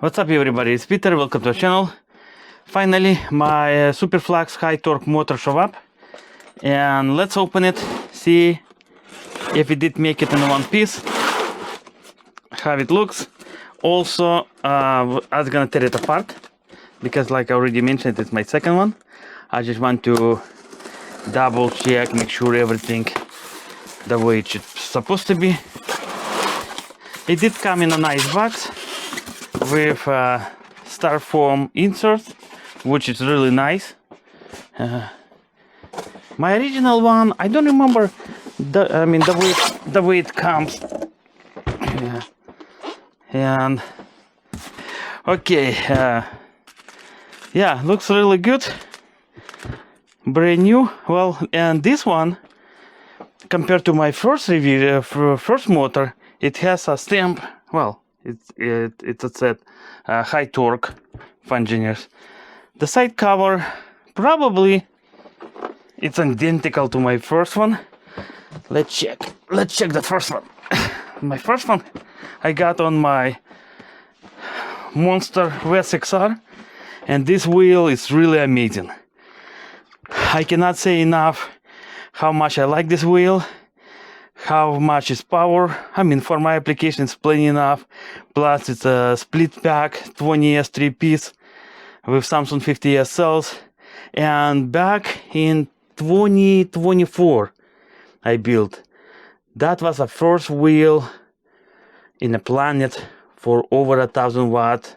What's up everybody, it's Peter, welcome to the channel. Finally my Superflux high torque motor show up, and let's open it, see if it did make it in one piece, how it looks. Also I was gonna tear it apart because, like I already mentioned, it's my second one. I just want to double check, make sure everything the way it's supposed to be. It did come in a nice box with styrofoam inserts, which is really nice. My original one, I don't remember the way it comes. And okay, yeah, looks really good, brand new. Well, and this one, compared to my first review, first motor, it has a stamp. Well, it's a set high torque Fungineers. The side cover, probably it's identical to my first one. Let's check the first one. My first one I got on my monster VESC-XR, and this wheel is really amazing. I cannot say enough how much I like this wheel, how much is power. I mean, for my application it's plenty enough. Plus it's a split pack 20S 3-piece with Samsung 50S cells, and back in 2024 I built. That was the first wheel in the planet for over 1,000 watt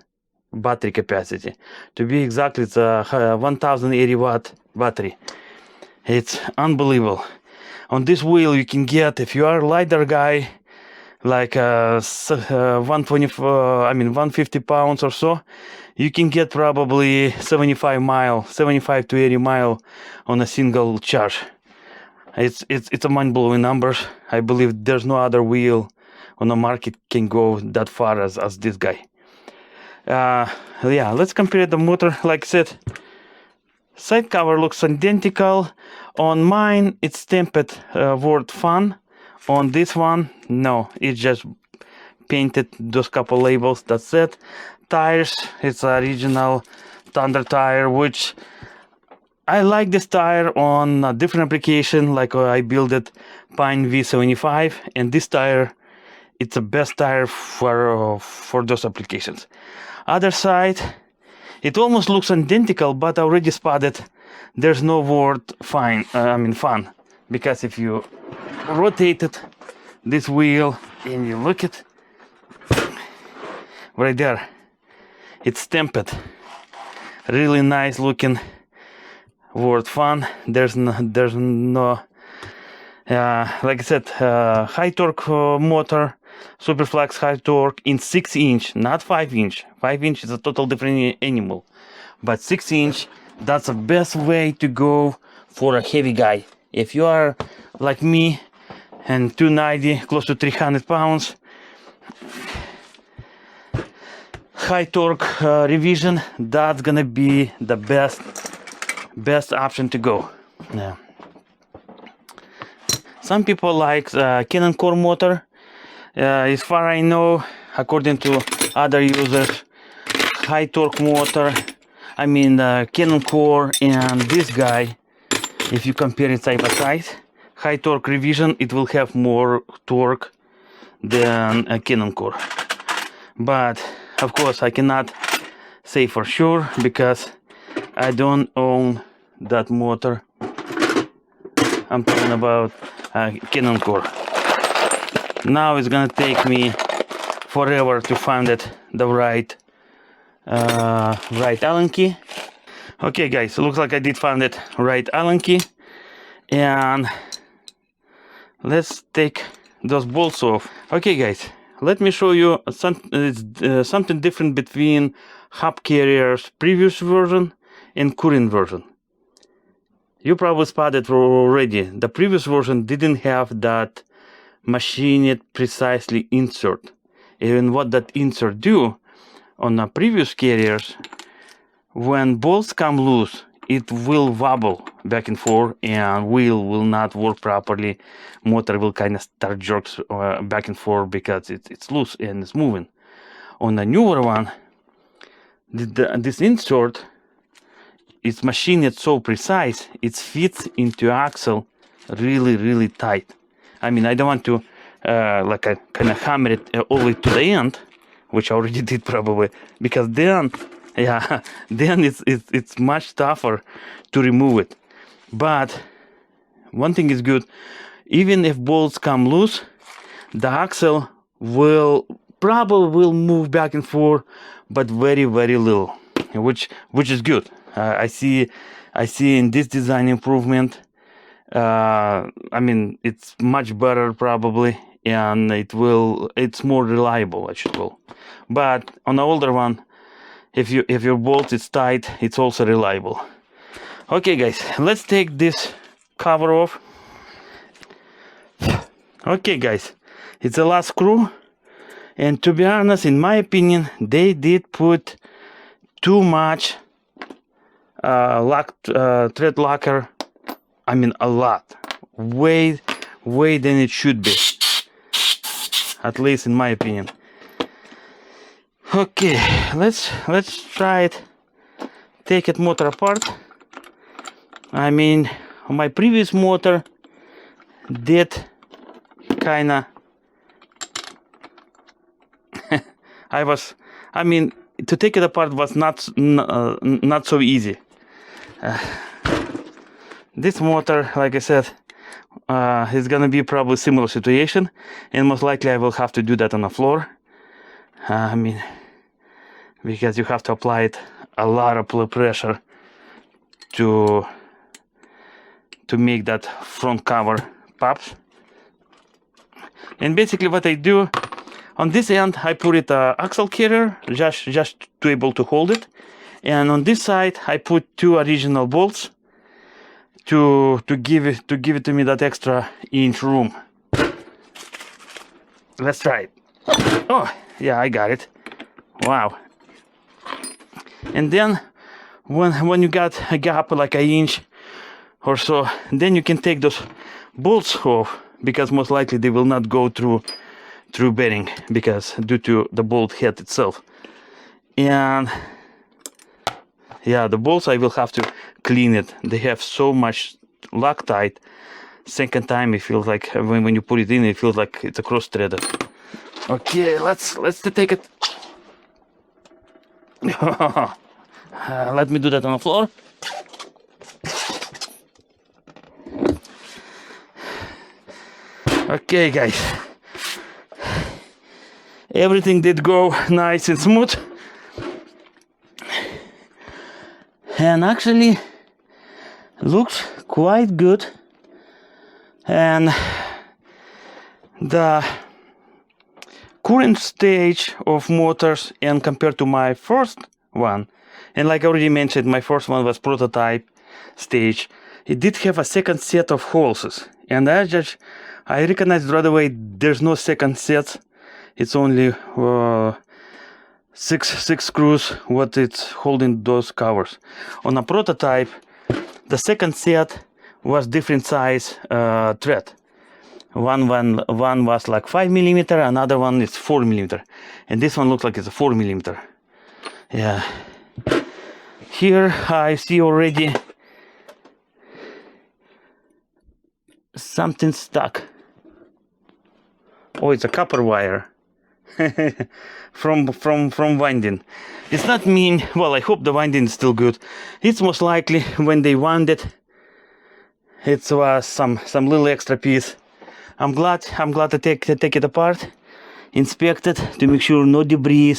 battery capacity. To be exact, it's a 1080 watt battery. It's unbelievable. On this wheel you can get, if you are a lighter guy, like 150 pounds or so, you can get probably 75 to 80 mile on a single charge. It's a mind-blowing numbers. I believe there's no other wheel on the market can go that far as this guy. Yeah, let's compare the motor. Like I said, side cover looks identical. On mine it's stamped word fun. On this one, no, it's just painted those couple labels, that's it. Tires, it's original Thunder tire, which I like this tire on a different application, like I built it Pint V75, and this tire, it's the best tire for those applications. Other side, it almost looks identical, but I already spotted there's no word fun, because if you rotate it, this wheel, and you look at right there, it's stamped. Really nice looking word fun. There's no like I said, high torque motor, Superflux high torque in 6-inch, not 5-inch. 5-inch is a total different animal, but 6-inch, that's the best way to go for a heavy guy. If you are like me and 290, close to 300 pounds, high torque revision, that's gonna be the best option to go. Yeah. Some people like Cannon core motor. As far I know, according to other users, high torque motor, Cannon core and this guy, if you compare it side by side, high torque revision, it will have more torque than a Cannon core. But of course I cannot say for sure because I don't own that motor. I'm talking about Cannon core. Now it's gonna take me forever to find the right Allen key. Okay guys, it looks like I did find it right Allen key, and let's take those bolts off. Okay guys, let me show you something different between hub carrier's previous version and current version. You probably spotted already, the previous version didn't have that machined precisely insert. And what that insert do on the previous carriers, when bolts come loose, it will wobble back and forth and wheel will not work properly. Motor will kind of start jerks back and forth because it's loose and it's moving. On the newer one, this insert is machined so precise, it fits into axle really tight. I mean, I don't want to like I kind of hammer it all the way to the end, which I already did probably, because then, yeah, then it's much tougher to remove it. But one thing is good, even if bolts come loose, the axle will probably move back and forth, but very little, which is good. I see in this design improvement. I mean, it's much better probably, and it's more reliable, I should call. But on the older one, if your bolt is tight, it's also reliable. Okay guys, let's take this cover off. Okay guys, it's the last screw, and to be honest, in my opinion, they did put too much thread locker. I mean, a lot, way than it should be, at least in my opinion. Okay, let's try it. Take it motor apart. I mean, my previous motor did kinda. I mean, to take it apart was not so easy. This motor, like I said, is gonna be probably similar situation, and most likely I will have to do that on the floor. I mean, because you have to apply it a lot of pressure to make that front cover pops. And basically, what I do on this end, I put it axle carrier just to able to hold it, and on this side I put 2 original bolts to give it to me that extra inch room. Let's try it. Oh yeah, I got it. Wow. And then when you got a gap like an inch or so, then you can take those bolts off, because most likely they will not go through bearing, because due to the bolt head itself. And yeah, the bolts I will have to clean it. They have so much Loctite. Second time it feels like when you put it in, it feels like it's a cross threaded. Okay, let's take it. Let me do that on the floor. Okay guys, everything did go nice and smooth, and actually looks quite good. And the current stage of motors, and compared to my first one, and like I already mentioned, my first one was prototype stage, it did have a second set of holes, and I recognized right away there's no second set. It's only 6 screws what it's holding those covers. On a prototype, the second set was different size thread. One was like 5mm, another one is 4mm, and this one looks like it's a 4mm. Yeah. Here I see already something stuck. Oh, it's a copper wire from winding. It's not mean. Well, I hope the winding is still good. It's most likely when they wound it, it was some little extra piece. I'm glad to take it apart, inspect it to make sure no debris,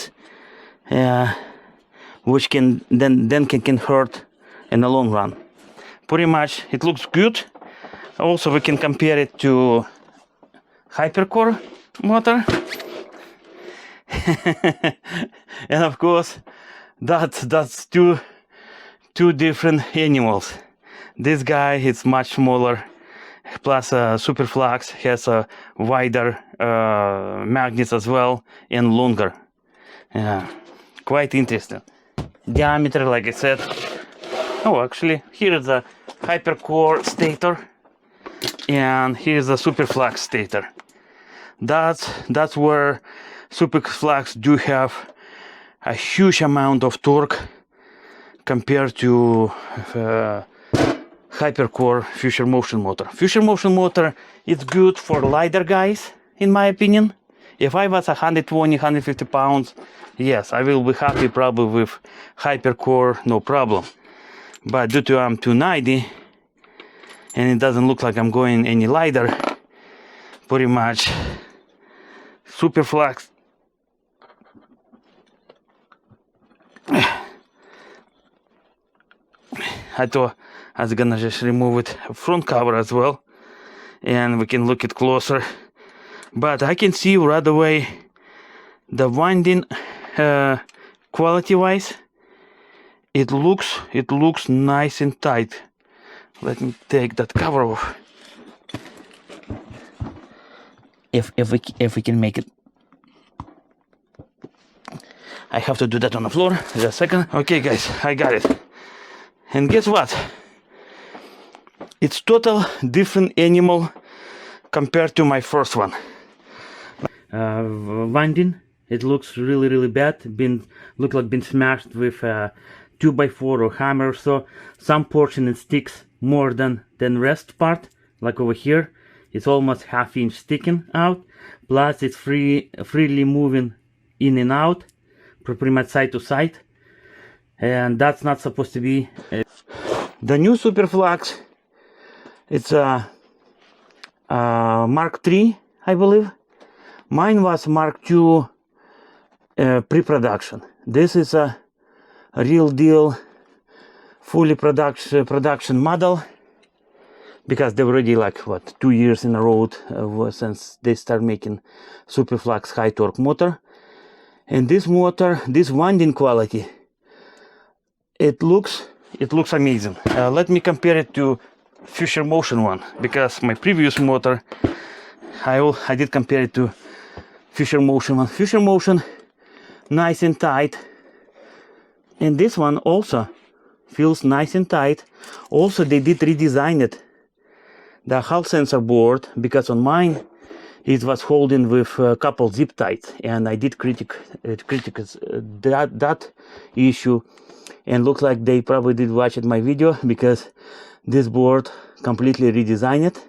which can can hurt in the long run. Pretty much, it looks good. Also, we can compare it to hypercore motor. And of course, that's two different animals. This guy is much smaller, plus Superflux has a wider magnets as well, and longer. Quite interesting. Diameter, like I said. Oh, actually, here is the hypercore stator, and here's the Superflux stator. That's where Superflux do have a huge amount of torque compared to hypercore future motion motor. Future motion motor is good for lighter guys, in my opinion. If I was 120, 150 pounds, yes, I will be happy probably with hypercore, no problem. But due to I'm 290 and it doesn't look like I'm going any lighter, pretty much Superflux I thought I was gonna just remove it front cover as well, and we can look it closer. But I can see right away the winding quality wise, it looks nice and tight. Let me take that cover off. If we can make it. I have to do that on the floor. Just a second. Okay guys, I got it. And guess what? It's total different animal compared to my first one. Winding, it looks really bad. Look like been smashed with a 2x4 or hammer. So some portion it sticks more than rest part. Like over here, it's almost half inch sticking out. Plus it's freely moving in and out, pretty much side to side. And that's not supposed to be. The new Superflux, it's a Mark III, I believe. Mine was Mark II pre-production. This is a real deal, fully production model, because they already like what 2 years in a row since they start making Superflux high torque motor. And this motor, this winding quality, it looks amazing. Let me compare it to Future Motion one, because my previous motor I did compare it to Future Motion one. Future Motion, nice and tight, and this one also feels nice and tight. Also they did redesign it, the Hall sensor board, because on mine it was holding with a couple zip ties, and I did critique that issue. And looks like they probably did watch my video, because this board completely redesigned it,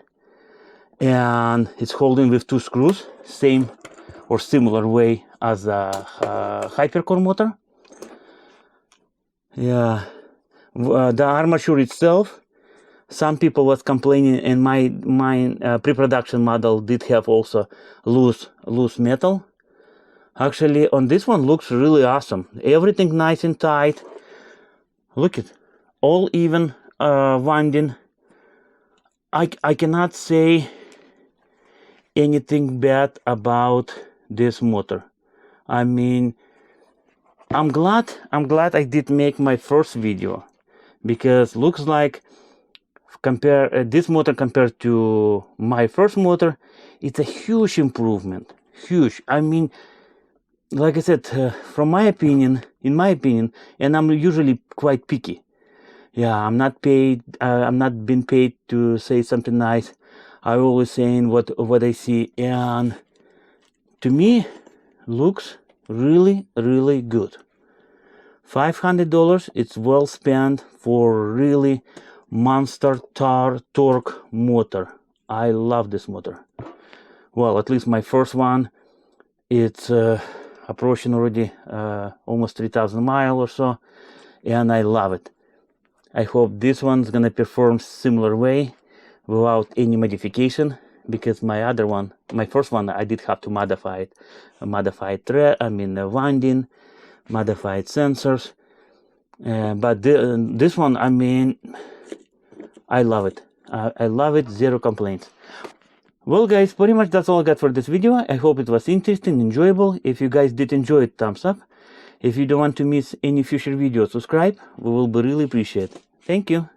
and it's holding with 2 screws, same or similar way as a hypercore motor. Yeah, the armature itself, some people was complaining, and my pre-production model did have also loose metal. Actually, on this one looks really awesome. Everything nice and tight. Look at all even winding. I cannot say anything bad about this motor. I mean, I'm glad I did make my first video, because looks like compare this motor compared to my first motor, it's a huge improvement. Huge. I mean, like I said, from my opinion, in my opinion, and I'm usually quite picky. Yeah, I'm not been paid to say something nice. I always saying what I see, and to me, looks really good. $500, it's well spent for really monster torque motor. I love this motor. Well, at least my first one, it's approaching already almost 3,000 miles or so, and I love it. I hope this one's gonna perform similar way without any modification, because my first one, I did have to modify it, winding, modified sensors, but this one, I mean, I love it. I love it, zero complaints. Well guys, pretty much that's all I got for this video. I hope it was interesting, enjoyable. If you guys did enjoy it, thumbs up. If you don't want to miss any future videos, subscribe. We will be really appreciate it. Thank you.